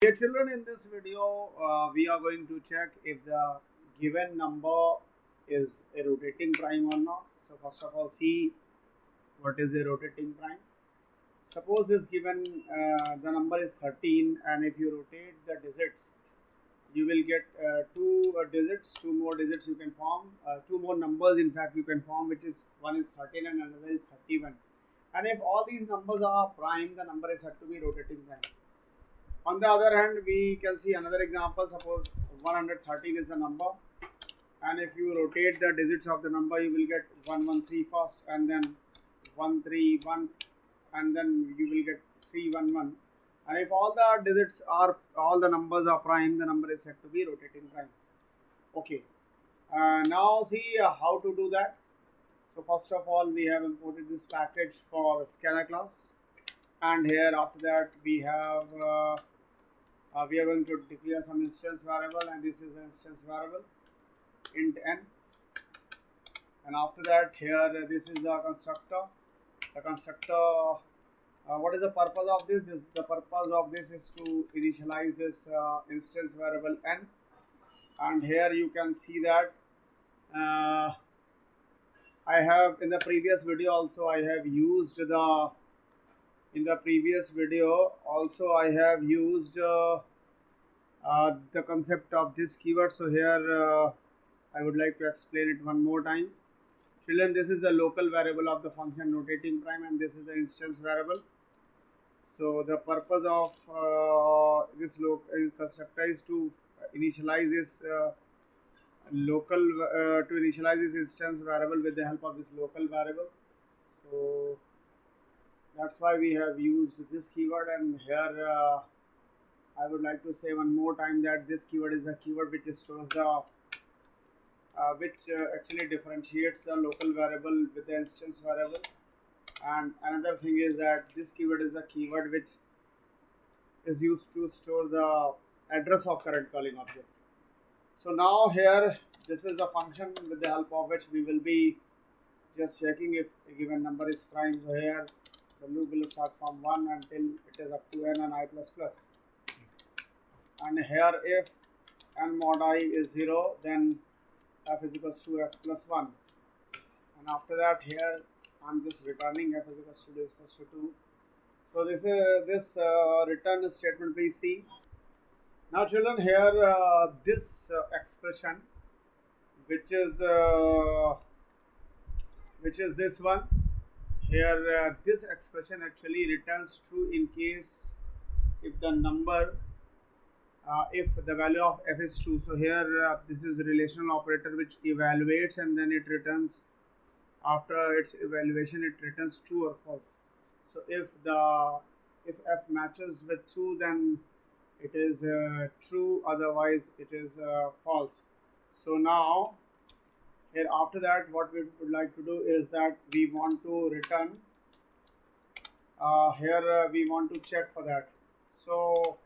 Dear children, in this video, we are going to check if the given number is a rotating prime or not. So first of all, see what is a rotating prime. Suppose this given the number is 13, and if you rotate the digits, you will get two digits, two more digits you can form, two more numbers in fact you can form, which is one is 13 and another is 31. And if all these numbers are prime, the number is said to be rotating prime. On the other hand, we can see another example. Suppose 113 is the number, and if you rotate the digits of the number, you will get 113 first, and then 131, and then you will get 311. And if all the numbers are prime, the number is said to be rotating prime. Okay. Now see how to do that. So first of all, we have imported this package for scanner class, and here after that we are going to declare some instance variable, and this is the instance variable int n. And after that, here this is the constructor. The constructor, what is the purpose of this? The purpose of this is to initialize this instance variable n. And here you can see that I have in the previous video also I have used the the concept of this keyword. So here I would like to explain it one more time. Children, this is the local variable of the function rotating prime, and this is the instance variable. So the purpose of this constructor is to initialize this instance variable with the help of this local variable. So that's why we have used this keyword. And here I would like to say one more time that this keyword is a keyword which stores the actually differentiates the local variable with the instance variable. And another thing is that this keyword is a keyword which is used to store the address of current calling object. So now here this is the function with the help of which we will be just checking if a given number is prime. So here the loop will start from 1 until it is up to n and I plus plus. And here if n mod I is 0, then f is equals to f plus 1. And after that, here I'm just returning f is equals to 2. So this is this return statement we see. Now children, here this expression which is this one here, this expression actually returns true in case if the number if the value of f is true. So here this is a relational operator which evaluates, and then it returns, after its evaluation it returns true or false. So if f matches with true, then it is true, otherwise it is false. So now here after that, what we would like to do is that we want to return we want to check for that. So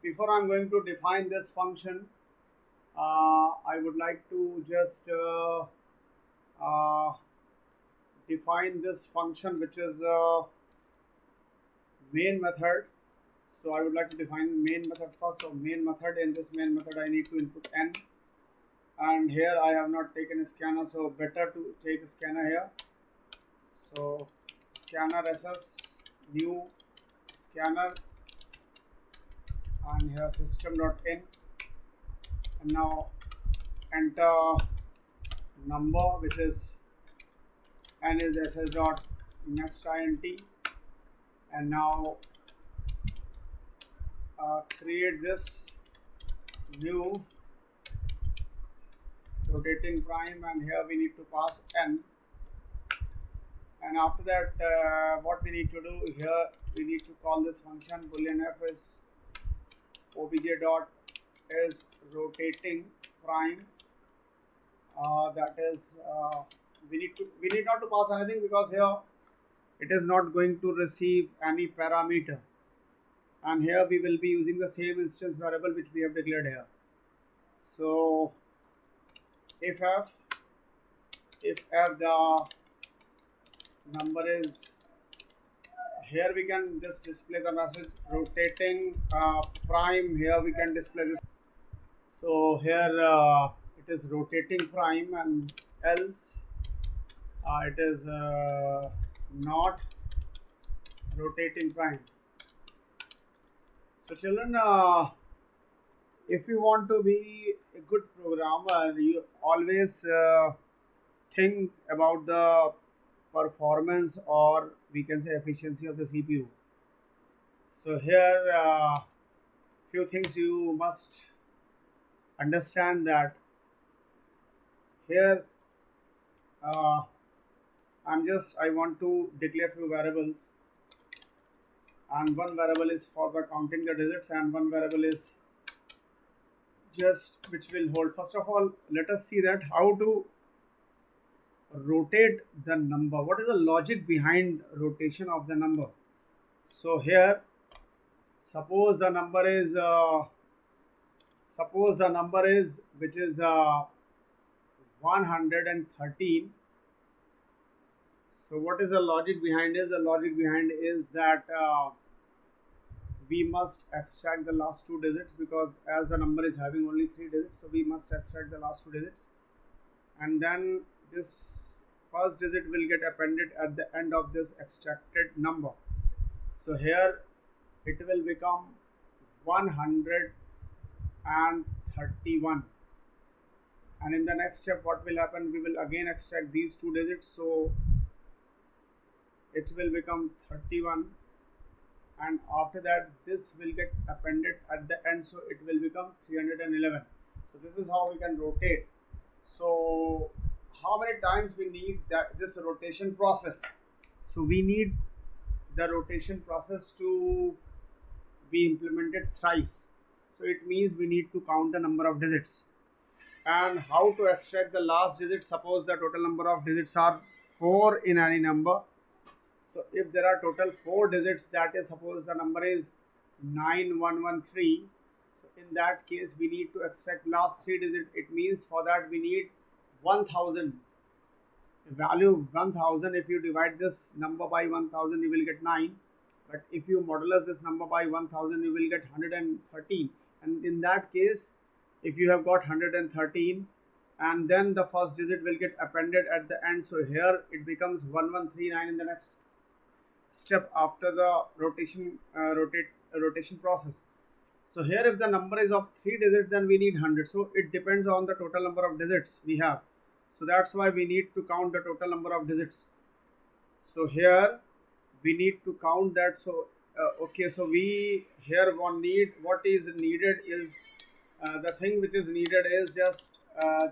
before I'm going to define this function, I would like to just define this function which is main method. So I would like to define main method first. So main method, in this main method I need to input n, and here I have not taken a scanner, so better to take a scanner here. So scanner ss new scanner, and here system.in, and now enter number, which is n is ss dot next int, and now create this new rotating prime, and here we need to pass n. And after that, what we need to do here, we need to call this function boolean f is obj dot is rotating prime. That is we need not to pass anything, because here it is not going to receive any parameter, and here we will be using the same instance variable which we have declared here. So if f the number is here we can just display the message rotating prime. Here we can display this. So here it is rotating prime, and else it is not rotating prime. So children, if you want to be a good programmer, you always think about the performance, or we can say efficiency of the CPU. So here few things you must understand, that here I want to declare few variables, and one variable is for the counting the digits, and one variable is just which will hold. First of all, let us see that how to rotate the number. What is the logic behind rotation of the number? So here, suppose the number is which is 113. So what is the logic behind is? The logic behind is that we must extract the last two digits, because as the number is having only 3 digits, so we must extract the last 2 digits, and then this first digit will get appended at the end of this extracted number. So here it will become 131, and in the next step what will happen, we will again extract these 2 digits, so it will become 31, and after that this will get appended at the end, so it will become 311. So this is how we can rotate. So how many times we need this rotation process? So we need the rotation process to be implemented thrice. So it means we need to count the number of digits. And how to extract the last digit? Suppose the total number of digits are 4 in any number. So if there are total 4 digits, that is, suppose the number is 9113. So in that case, we need to extract last 3 digits. It means for that we need 1000. The value 1000. If you divide this number by 1000, you will get 9. But if you modulus this number by 1000, you will get 113. And in that case, if you have got 113, and then the first digit will get appended at the end, so here it becomes 1139 in the next step after the rotation process. So here if the number is of 3 digits, then we need 100. So it depends on the total number of digits we have. So that's why we need to count the total number of digits. So here we need to count that. So okay, so we here what is needed is the thing which is needed is just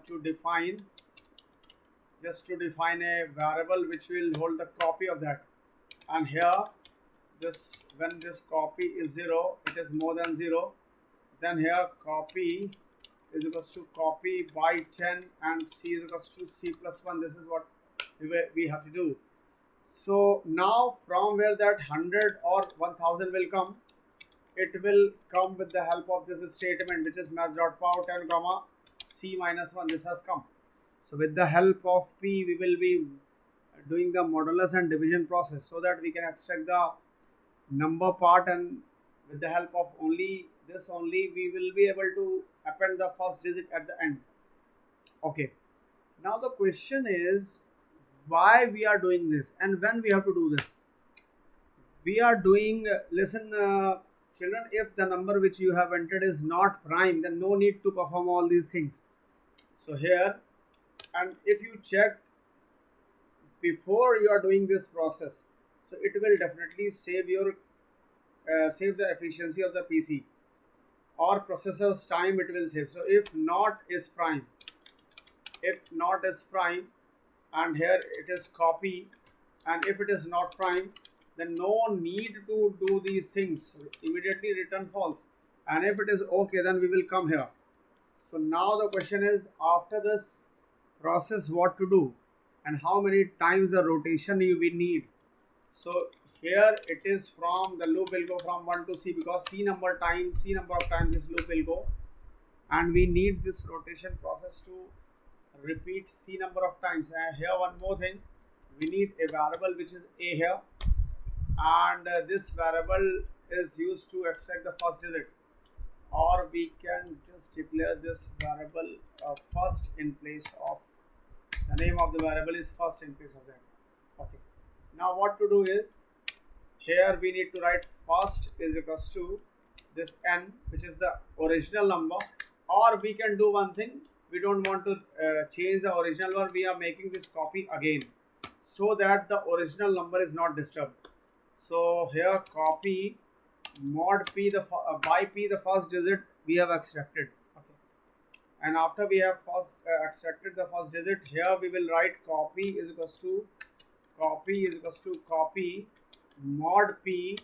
to define a variable which will hold the copy of that. And here this, when this copy is 0, it is more than 0, then here copy is equals to copy by 10 and c is equals to c plus 1. This is what we have to do. So now from where that 100 or 1000 will come, it will come with the help of this statement, which is math.power10 comma c minus 1. This has come. So with the help of p, we will be doing the modulus and division process, so that we can extract the number part, and with the help of only this we will be able to append the first digit at the end. Okay, now the question is why we are doing this and when we have to do this. We are doing, listen children, if the number which you have entered is not prime, then no need to perform all these things. So here, and if you check before you are doing this process, so it will definitely save your save the efficiency of the PC or processor's time. It will save. So if not is prime, and here it is copy, and if it is not prime, then no need to do these things. Immediately return false, and if it is okay, then we will come here. So now the question is, after this process, what to do and how many times the rotation you will need. So here it is, from the loop will go from 1 to c, because c number of times this loop will go, and we need this rotation process to repeat c number of times. And here one more thing, we need a variable which is a here. and this variable is used to extract the first digit, or we can just declare this variable first in place of the name of the variable is first in place of that. Okay, now what to do is, here we need to write first is equals to this n, which is the original number, or we can do one thing, we don't want to change the original one, we are making this copy again so that the original number is not disturbed. So here copy mod p the by p the first digit we have extracted. Okay, and after we have first extracted the first digit, here we will write copy is equals to copy mod p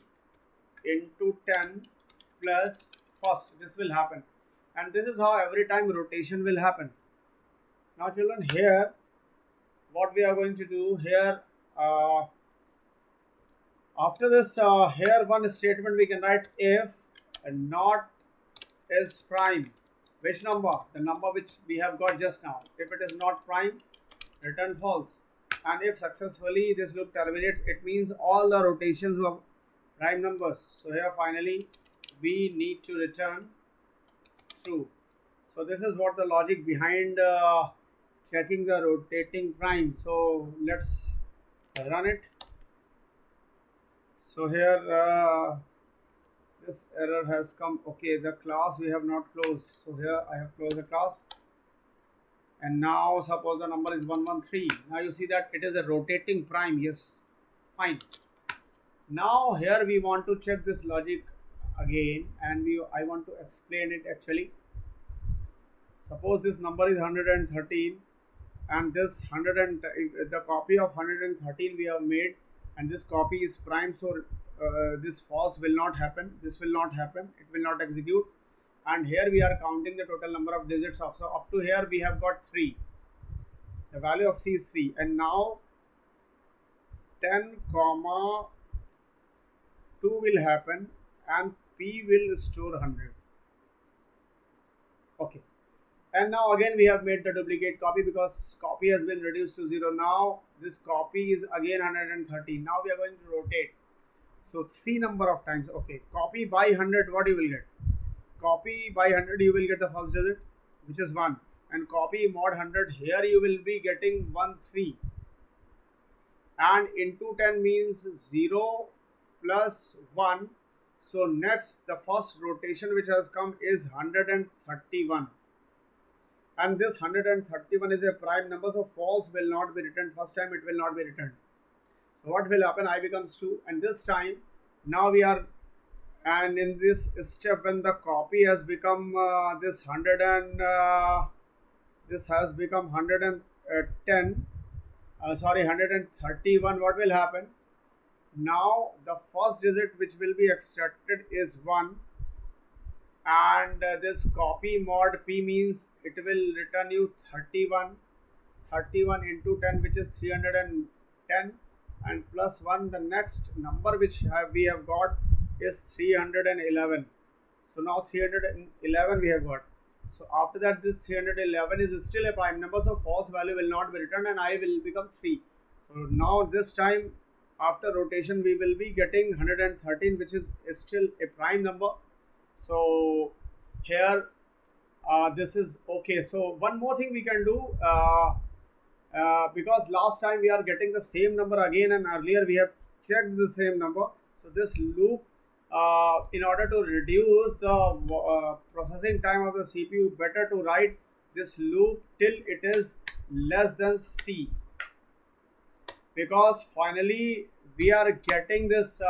into 10 plus first. This will happen, and this is how every time rotation will happen. Now children, here what we are going to do here, after this here one statement we can write, if not is prime, which number? The number which we have got just now. If it is not prime, return false. And if successfully this loop terminates, it means all the rotations were prime numbers. So here finally we need to return true. So this is what the logic behind checking the rotating prime. So let's run it. So here this error has come. Okay, the class we have not closed, so here I have closed the class, and now suppose the number is 113. Now you see that it is a rotating prime. Yes, fine. Now here we want to check this logic again, and I want to explain it actually. Suppose this number is 113, and this the copy of 113 we have made, and this copy is prime, so this false will not happen, this will not happen, it will not execute. And here we are counting the total number of digits of, so up to here we have got 3, the value of c is 3, and now 10 comma 2 will happen and p will store 100. Okay, and now again we have made the duplicate copy because copy has been reduced to 0. Now this copy is again 113. Now we are going to rotate, so c number of times. Okay, copy by 100, what you will get? Copy by 100 you will get the first digit, which is 1, and copy mod 100, here you will be getting 1 3, and into 10 means 0 plus 1. So next the first rotation which has come is 131, and this 131 is a prime number, so false will not be returned. First time it will not be returned. So what will happen? I becomes 2, and this time now we are, and in this step when the copy has become this 100 and this has become 110, sorry 131, what will happen? Now the first digit which will be extracted is 1, and this copy mod p means it will return you 31 into 10, which is 310, and plus 1, the next number which we have got is 311. So now 311 we have got. So after that this 311 is still a prime number, so false value will not be returned and I will become 3. So now this time after rotation we will be getting 113, which is still a prime number. So here this is okay. So one more thing we can do, because last time we are getting the same number again, and earlier we have checked the same number. So this loop, in order to reduce the processing time of the CPU, better to write this loop till it is less than C, because finally we are getting this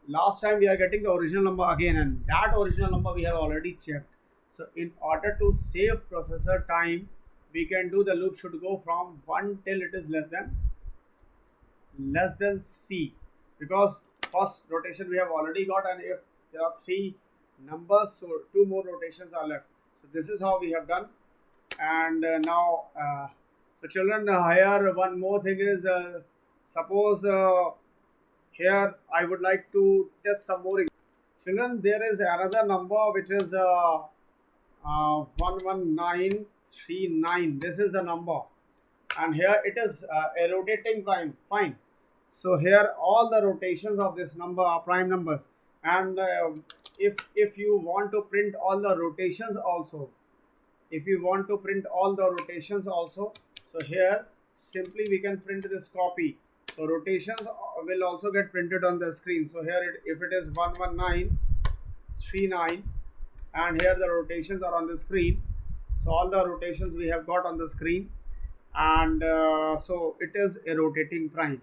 last time we are getting the original number again, and that original number we have already checked. So in order to save processor time, we can do the loop should go from 1 till it is less than C, because first rotation we have already got, and if there are 3 numbers, so 2 more rotations are left. So this is how we have done. And now so children, here one more thing is, suppose here I would like to test some more. Children, there is another number which is 11939. This is the number, and here it is a rotating prime. Fine. So here all the rotations of this number are prime numbers, and if you want to print all the rotations also, if you want to print all the rotations also, so here simply we can print this copy. So rotations will also get printed on the screen. So here if it is 11939, and here the rotations are on the screen. So all the rotations we have got on the screen, and so it is a rotating prime.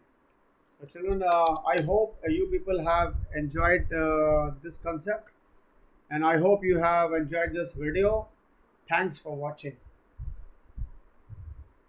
So children, I hope you people have enjoyed this concept, and I hope you have enjoyed this video. Thanks for watching.